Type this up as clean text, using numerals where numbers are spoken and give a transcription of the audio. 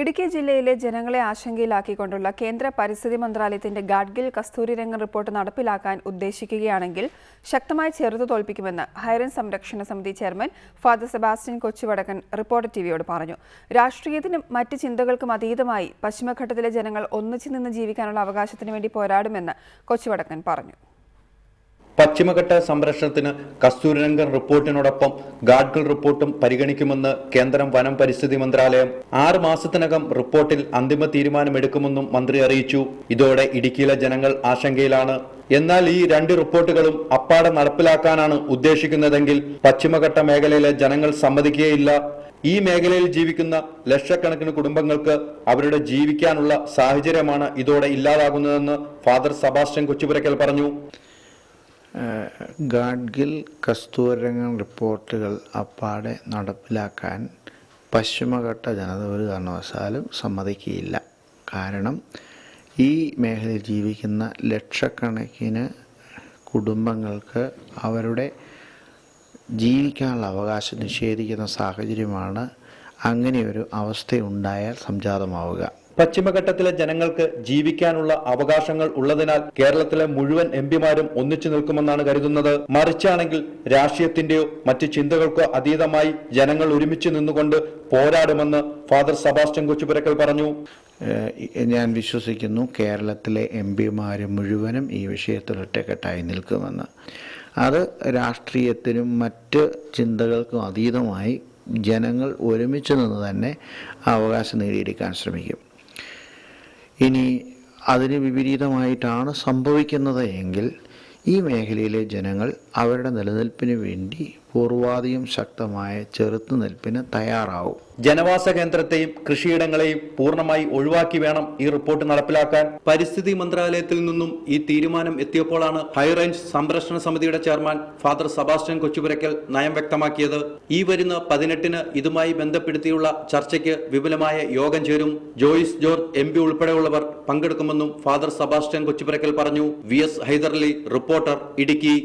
ഇടുക്കി ജില്ലയിലെ ജനങ്ങളെ ആശങ്കയിലാക്കിക്കൊണ്ടുള്ള കേന്ദ്ര പരിസ്ഥിതി മന്ത്രാലയത്തിന്റെ ഗാഡ്ഗിൽ കസ്തൂരിരംഗൻ റിപ്പോർട്ട് നടപ്പിലാക്കാൻ ഉദ്ദേശിക്കുകയാണെങ്കിൽ ശക്തമായി ചെറുത്തു തോൽപ്പിക്കുമെന്ന് ഹൈറേഞ്ച് സംരക്ഷണ സമിതി ചെയർമാൻ ഫാദർ സെബാസ്റ്റ്യൻ കൊച്ചുവടക്കൻ റിപ്പോർട്ടർ ടിവിയോട് പറഞ്ഞു. രാഷ്ട്രീയത്തിനും മറ്റ് ചിന്തകൾക്കും അതീതമായി പശ്ചിമഘട്ടത്തിലെ ജനങ്ങൾ ഒന്നിച്ചു നിന്ന് ജീവിക്കാനുള്ള അവകാശത്തിനു വേണ്ടി പോരാടുമെന്ന് കൊച്ചുവടക്കൻ പറഞ്ഞു. പശ്ചിമഘട്ട സംരക്ഷണത്തിന് കസ്തൂരിരംഗൻ റിപ്പോർട്ടിനോടൊപ്പം ഗാഡ്ഗിൽ റിപ്പോർട്ടും പരിഗണിക്കുമെന്ന് കേന്ദ്രം വനം പരിസ്ഥിതി മന്ത്രാലയം 6 മാസത്തിനകം റിപ്പോർട്ടിൽ അന്തിമ തീരുമാനമെടുക്കുമെന്നും മന്ത്രി അറിയിച്ചു. ഇതോടെ ഇടുക്കിയിലെ ജനങ്ങൾ ആശങ്കയിലാണ്. എന്നാൽ ഈ 2 റിപ്പോർട്ടുകളും അപ്പാടെ നടപ്പിലാക്കാനാണ് ഉദ്ദേശിക്കുന്നതെങ്കിൽ പശ്ചിമഘട്ട മേഖലയിലെ ജനങ്ങൾ സമ്മതിക്കുകയില്ല. ഈ മേഖലയിൽ ജീവിക്കുന്ന ലക്ഷക്കണക്കിന് കുടുംബങ്ങൾക്ക് അവരുടെ ജീവിക്കാനുള്ള സാഹചര്യമാണ് ഇതോടെ ഇല്ലാതാകുന്നതെന്ന് ഫാദർ സെബാസ്റ്റ്യൻ കൊച്ചുപുരയ്ക്കൽ പറഞ്ഞു. ഗാഡ്ഗിൽ കസ്തൂരിരംഗൻ റിപ്പോർട്ടുകൾ അപ്പാടെ നടപ്പിലാക്കാൻ പശ്ചിമഘട്ട ജനത ഒരു കാരണവശാലും സമ്മതിക്കുകയില്ല. കാരണം ഈ മേഖലയിൽ ജീവിക്കുന്ന ലക്ഷക്കണക്കിന് കുടുംബങ്ങൾക്ക് അവരുടെ ജീവിക്കാനുള്ള അവകാശം നിഷേധിക്കുന്ന സാഹചര്യമാണ് അങ്ങനെയൊരു അവസ്ഥയുണ്ടായാൽ സംജാതമാവുക. പശ്ചിമഘട്ടത്തിലെ ജനങ്ങൾക്ക് ജീവിക്കാനുള്ള അവകാശങ്ങൾ ഉള്ളതിനാൽ കേരളത്തിലെ മുഴുവൻ എംപിമാരും ഒന്നിച്ചു നിൽക്കുമെന്നാണ് കരുതുന്നത്. മറിച്ചാണെങ്കിൽ രാഷ്ട്രീയത്തിന്റെയോ മറ്റ് ചിന്തകൾക്കോ അതീതമായി ജനങ്ങൾ ഒരുമിച്ച് നിന്നുകൊണ്ട് പോരാടുമെന്ന് ഫാദർ സെബാസ്റ്റ്യൻ കൊച്ചുപുരയ്ക്കൽ പറഞ്ഞു. ഞാൻ വിശ്വസിക്കുന്നു കേരളത്തിലെ എംപിമാര് മുഴുവനും ഈ വിഷയത്തിൽ ഒറ്റക്കെട്ടായി നിൽക്കുമെന്ന്. അത് രാഷ്ട്രീയത്തിനും മറ്റ് ചിന്തകൾക്കും അതീതമായി ജനങ്ങൾ ഒരുമിച്ച് നിന്ന് തന്നെ അവകാശം നേടിയെടുക്കാൻ ശ്രമിക്കും. ഇനി അതിന് വിപരീതമായിട്ടാണ് സംഭവിക്കുന്നത് എങ്കിൽ ഈ മേഖലയിലെ ജനങ്ങൾ അവരുടെ നിലനിൽപ്പിന് വേണ്ടി പൂർവാധികം ശക്തമായ ചെറുത്തുനിൽപ്പിന് തയ്യാറാവും. ജനവാസ കേന്ദ്രത്തെയും കൃഷിയിടങ്ങളെയും പൂർണ്ണമായി ഒഴിവാക്കി വേണം ഈ റിപ്പോർട്ട് നടപ്പിലാക്കാൻ. പരിസ്ഥിതി മന്ത്രാലയത്തിൽ നിന്നും ഈ തീരുമാനം എത്തിയപ്പോഴാണ് ഹൈറേഞ്ച് സംരക്ഷണ സമിതിയുടെ ചെയർമാൻ ഫാദർ സെബാസ്റ്റ്യൻ കൊച്ചുപുരയ്ക്കൽ നയം വ്യക്തമാക്കിയത്. ഈ വരുന്ന 18-ന് ഇതുമായി ബന്ധപ്പെടുത്തിയുള്ള ചർച്ചയ്ക്ക് വിപുലമായ യോഗം ചേരും. ജോയിസ് ജോർജ് MP ഉൾപ്പെടെയുള്ളവർ പങ്കെടുക്കുമെന്നും ഫാദർ സെബാസ്റ്റ്യൻ കൊച്ചുപുരയ്ക്കൽ പറഞ്ഞു. VS Hydarali, reporter, Idukki.